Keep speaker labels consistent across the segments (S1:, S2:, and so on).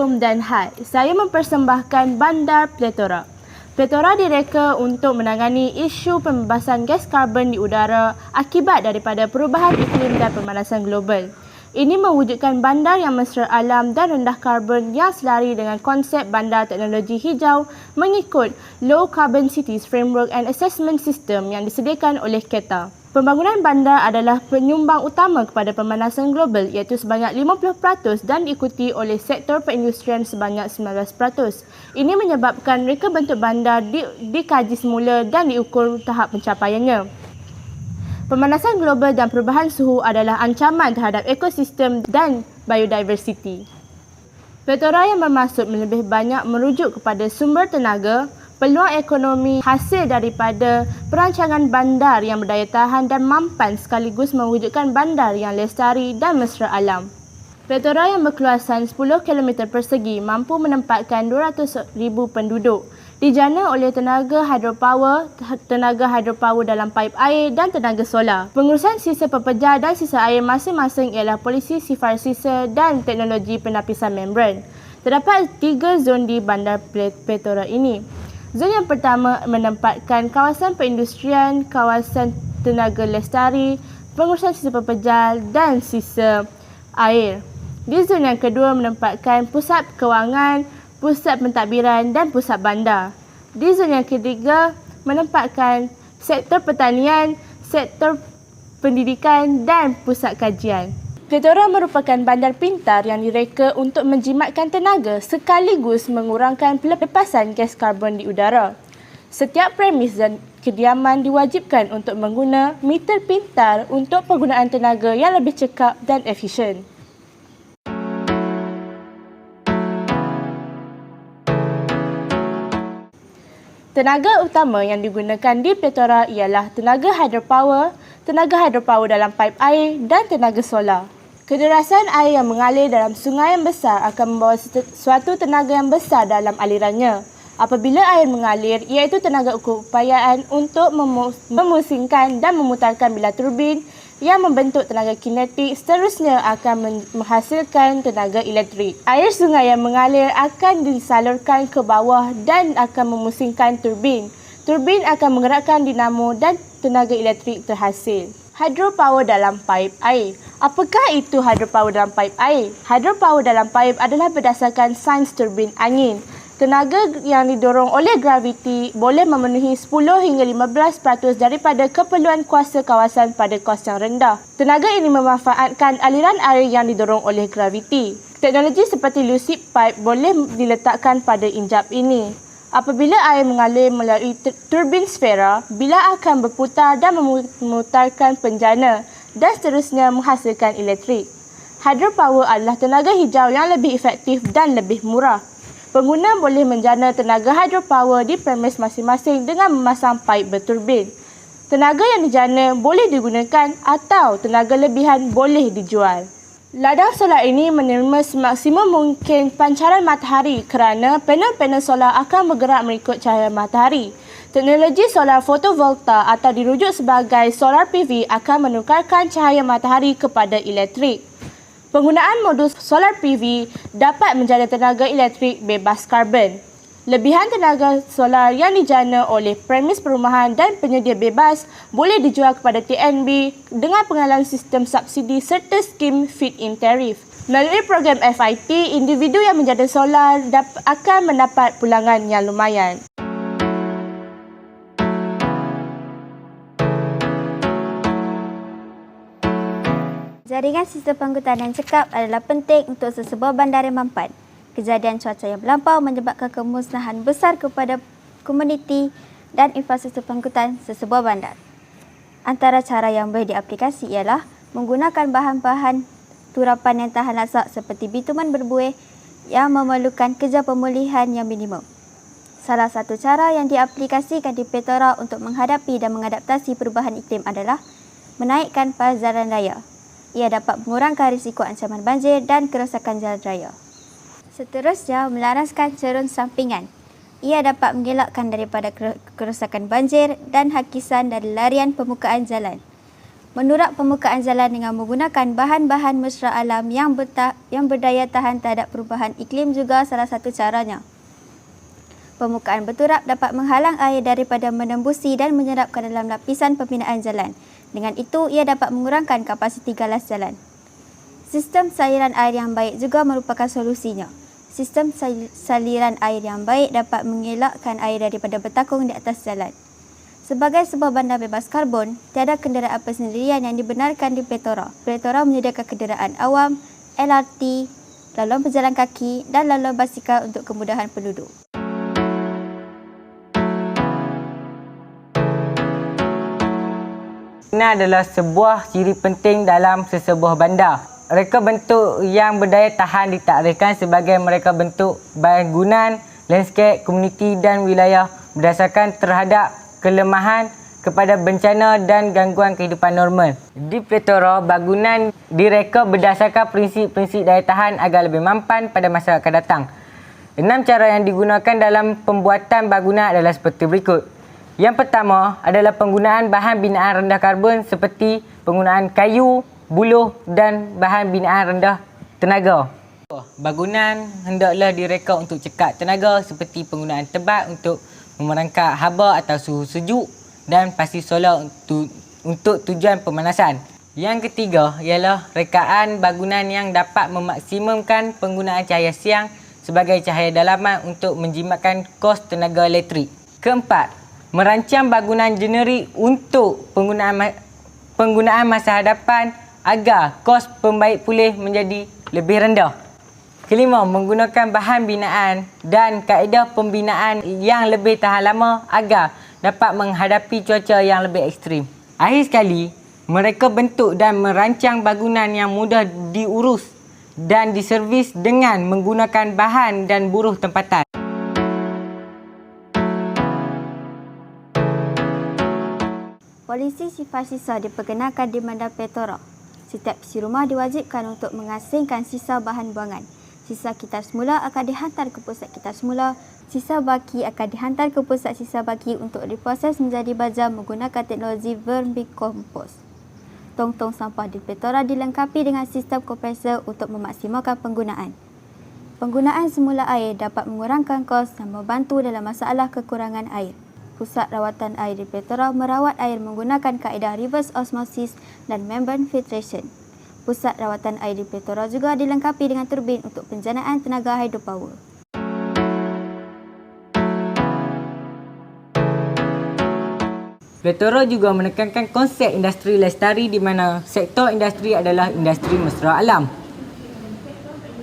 S1: Assalamualaikum dan hai. Saya mempersembahkan Bandar Pletora. Pletora direka untuk menangani isu pembebasan gas karbon di udara akibat daripada perubahan iklim dan pemanasan global. Ini mewujudkan bandar yang mesra alam dan rendah karbon yang selari dengan konsep bandar teknologi hijau mengikut Low Carbon Cities Framework and Assessment System yang disediakan oleh KETA. Pembangunan bandar adalah penyumbang utama kepada pemanasan global iaitu sebanyak 50% dan diikuti oleh sektor perindustrian sebanyak 19%. Ini menyebabkan reka bentuk bandar dikaji semula dan diukur tahap pencapaiannya. Pemanasan global dan perubahan suhu adalah ancaman terhadap ekosistem dan biodiversiti. Pletora yang bermaksud lebih banyak merujuk kepada sumber tenaga, peluang ekonomi hasil daripada perancangan bandar yang berdaya tahan dan mampan sekaligus mewujudkan bandar yang lestari dan mesra alam. Pletora yang berkeluasan 10 km persegi mampu menempatkan 200,000 penduduk. Dijana oleh tenaga hidropower dalam paip air dan tenaga solar. Pengurusan sisa pepejar dan sisa air masing-masing ialah polisi sifar sisa dan teknologi penapisan membran. Terdapat 3 zon di bandar Pletora ini. Zon yang pertama menempatkan kawasan perindustrian, kawasan tenaga lestari, pengurusan sisa pepejar dan sisa air. Di zon yang kedua menempatkan pusat kewangan, pusat pentadbiran dan pusat bandar. Di zon yang ketiga menempatkan sektor pertanian, sektor pendidikan dan pusat kajian. Pletora merupakan bandar pintar yang direka untuk menjimatkan tenaga sekaligus mengurangkan pelepasan gas karbon di udara. Setiap premis dan kediaman diwajibkan untuk mengguna meter pintar untuk penggunaan tenaga yang lebih cekap dan efisien. Tenaga utama yang digunakan di Pletora ialah tenaga hidropower dalam paip air dan tenaga solar. Kederasan air yang mengalir dalam sungai yang besar akan membawa suatu tenaga yang besar dalam alirannya. Apabila air mengalir, iaitu tenaga keupayaan untuk memusingkan dan memutarkan bilah turbin yang membentuk tenaga kinetik seterusnya akan menghasilkan tenaga elektrik. Air sungai yang mengalir akan disalurkan ke bawah dan akan memusingkan turbin. Turbin akan menggerakkan dinamo dan tenaga elektrik terhasil. Hidropower dalam paip air. Apakah itu hidropower dalam paip air? Hidropower dalam paip adalah berdasarkan sains turbin angin. Tenaga yang didorong oleh graviti boleh memenuhi 10 hingga 15% daripada keperluan kuasa kawasan pada kos yang rendah. Tenaga ini memanfaatkan aliran air yang didorong oleh graviti. Teknologi seperti lucid pipe boleh diletakkan pada injap ini. Apabila air mengalir melalui turbin sfera, bilah akan berputar dan memutarkan penjana dan seterusnya menghasilkan elektrik. Hydropower adalah tenaga hijau yang lebih efektif dan lebih murah. Pengguna boleh menjana tenaga hydropower di premis masing-masing dengan memasang paip berturbin. Tenaga yang dijana boleh digunakan atau tenaga lebihan boleh dijual. Ladang solar ini menerima semaksimum mungkin pancaran matahari kerana panel-panel solar akan bergerak mengikut cahaya matahari. Teknologi solar fotovolta atau dirujuk sebagai solar PV akan menukarkan cahaya matahari kepada elektrik. Penggunaan modul solar PV dapat menjana tenaga elektrik bebas karbon. Lebihan tenaga solar yang dijana oleh premis perumahan dan penyedia bebas boleh dijual kepada TNB dengan pengenalan sistem subsidi serta skim feed-in tarif. Melalui program FIT, individu yang menjana solar akan mendapat pulangan yang lumayan.
S2: Jaringan sistem pengangkutan yang cekap adalah penting untuk sesebuah bandar yang mampan. Kejadian cuaca yang melampau menyebabkan kemusnahan besar kepada komuniti dan infrastruktur pengangkutan sesebuah bandar. Antara cara yang boleh diaplikasi ialah menggunakan bahan-bahan turapan yang tahan lasak seperti bitumen berbuih yang memerlukan kerja pemulihan yang minimum. Salah satu cara yang diaplikasikan di Pletora untuk menghadapi dan mengadaptasi perubahan iklim adalah menaikkan paras jalan raya. Ia dapat mengurangkan risiko ancaman banjir dan kerosakan jalan raya. Seterusnya, melaraskan cerun sampingan. Ia dapat mengelakkan daripada kerosakan banjir dan hakisan dari larian permukaan jalan. Menurak permukaan jalan dengan menggunakan bahan-bahan mesra alam yang berdaya tahan terhadap perubahan iklim juga salah satu caranya. Permukaan berturap dapat menghalang air daripada menembusi dan menyerap ke dalam lapisan pembinaan jalan. Dengan itu, ia dapat mengurangkan kapasiti galas jalan. Sistem saliran air yang baik juga merupakan solusinya. Sistem saliran air yang baik dapat mengelakkan air daripada bertakung di atas jalan. Sebagai sebuah bandar bebas karbon, tiada kenderaan persendirian yang dibenarkan di Pletora. Pletora menyediakan kenderaan awam, LRT, laluan berjalan kaki dan laluan basikal untuk kemudahan penduduk.
S3: Ini adalah sebuah ciri penting dalam sesebuah bandar. Reka bentuk yang berdaya tahan ditakdirkan sebagai mereka bentuk bangunan, landscape, komuniti dan wilayah berdasarkan terhadap kelemahan kepada bencana dan gangguan kehidupan normal. Di Pletora, bangunan direka berdasarkan prinsip-prinsip daya tahan agar lebih mampan pada masa akan datang. 6 cara yang digunakan dalam pembuatan bangunan adalah seperti berikut. Yang pertama adalah penggunaan bahan binaan rendah karbon seperti penggunaan kayu, buluh dan bahan binaan rendah tenaga. Bangunan hendaklah direka untuk cekak tenaga seperti penggunaan tebat untuk memerangkap haba atau suhu sejuk dan pasti solar untuk tujuan pemanasan. Yang ketiga ialah rekaan bangunan yang dapat memaksimumkan penggunaan cahaya siang sebagai cahaya dalaman untuk menjimatkan kos tenaga elektrik. Keempat, merancang bangunan generik untuk penggunaan masa hadapan agar kos pembaik pulih menjadi lebih rendah. Kelima, menggunakan bahan binaan dan kaedah pembinaan yang lebih tahan lama agar dapat menghadapi cuaca yang lebih ekstrim. Akhir sekali, mereka bentuk dan merancang bangunan yang mudah diurus dan diservis dengan menggunakan bahan dan buruh tempatan.
S2: Polisi sifar-sisa diperkenalkan di bandar Pletora. Setiap isi rumah diwajibkan untuk mengasingkan sisa bahan buangan. Sisa kitar semula akan dihantar ke pusat kitar semula. Sisa baki akan dihantar ke pusat sisa baki untuk diproses menjadi baja menggunakan teknologi vermicompost. Tong-tong sampah di Pletora dilengkapi dengan sistem kompresor untuk memaksimalkan penggunaan. Penggunaan semula air dapat mengurangkan kos dan membantu dalam masalah kekurangan air. Pusat rawatan air di Pletora merawat air menggunakan kaedah reverse osmosis dan membrane filtration. Pusat rawatan air di Pletora juga dilengkapi dengan turbin untuk penjanaan tenaga hydropower.
S3: Pletora juga menekankan konsep industri lestari di mana sektor industri adalah industri mesra alam.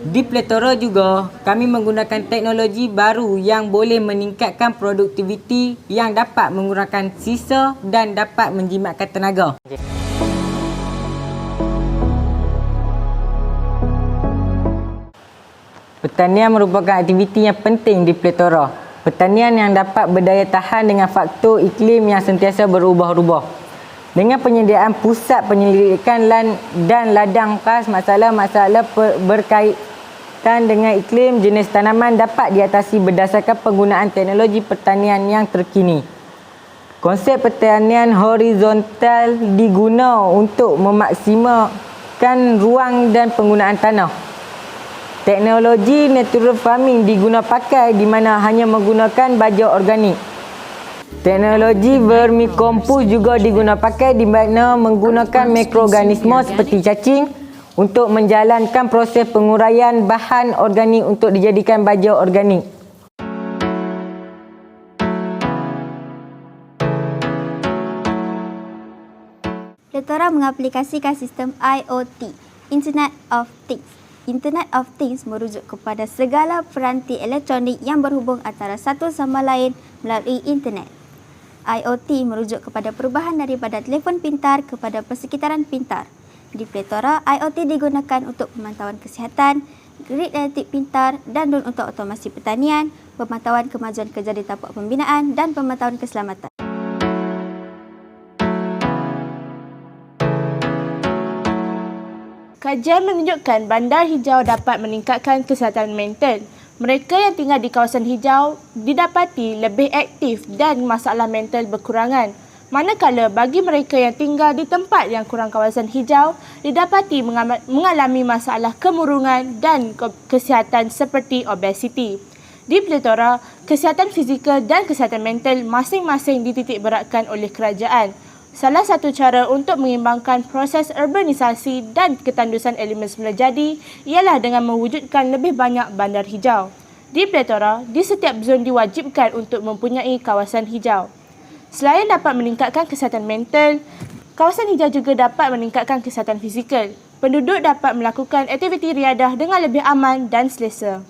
S3: Di Pletora juga kami menggunakan teknologi baru yang boleh meningkatkan produktiviti yang dapat mengurangkan sisa dan dapat menjimatkan tenaga. Pertanian merupakan aktiviti yang penting di Pletora. Pertanian yang dapat berdaya tahan dengan faktor iklim yang sentiasa berubah-ubah. Dengan penyediaan pusat penyelidikan dan ladang khas masalah-masalah berkaitan dengan iklim, jenis tanaman dapat diatasi berdasarkan penggunaan teknologi pertanian yang terkini. Konsep pertanian horizontal diguna untuk memaksimalkan ruang dan penggunaan tanah. Teknologi natural farming diguna pakai di mana hanya menggunakan baja organik. Teknologi vermicompost juga diguna pakai di mana menggunakan mikroorganisme seperti cacing untuk menjalankan proses penguraian bahan organik untuk dijadikan baja organik.
S2: Pletora mengaplikasikan sistem IoT, Internet of Things. Internet of Things merujuk kepada segala peranti elektronik yang berhubung antara satu sama lain melalui internet. IoT merujuk kepada perubahan daripada telefon pintar kepada persekitaran pintar. Di Pletora, IoT digunakan untuk pemantauan kesihatan, grid elektrik pintar dan drone untuk otomasi pertanian, pemantauan kemajuan kerja di tapak pembinaan dan pemantauan keselamatan.
S1: Kajian menunjukkan bandar hijau dapat meningkatkan kesihatan mental. Mereka yang tinggal di kawasan hijau didapati lebih aktif dan masalah mental berkurangan. Manakala bagi mereka yang tinggal di tempat yang kurang kawasan hijau, didapati mengalami masalah kemurungan dan kesihatan seperti obesiti. Di Plethora, kesihatan fizikal dan kesihatan mental masing-masing dititik beratkan oleh kerajaan. Salah satu cara untuk mengimbangkan proses urbanisasi dan ketandusan elemen semula jadi ialah dengan mewujudkan lebih banyak bandar hijau. Di Plethora, di setiap zon diwajibkan untuk mempunyai kawasan hijau. Selain dapat meningkatkan kesihatan mental, kawasan hijau juga dapat meningkatkan kesihatan fizikal. Penduduk dapat melakukan aktiviti riadah dengan lebih aman dan selesa.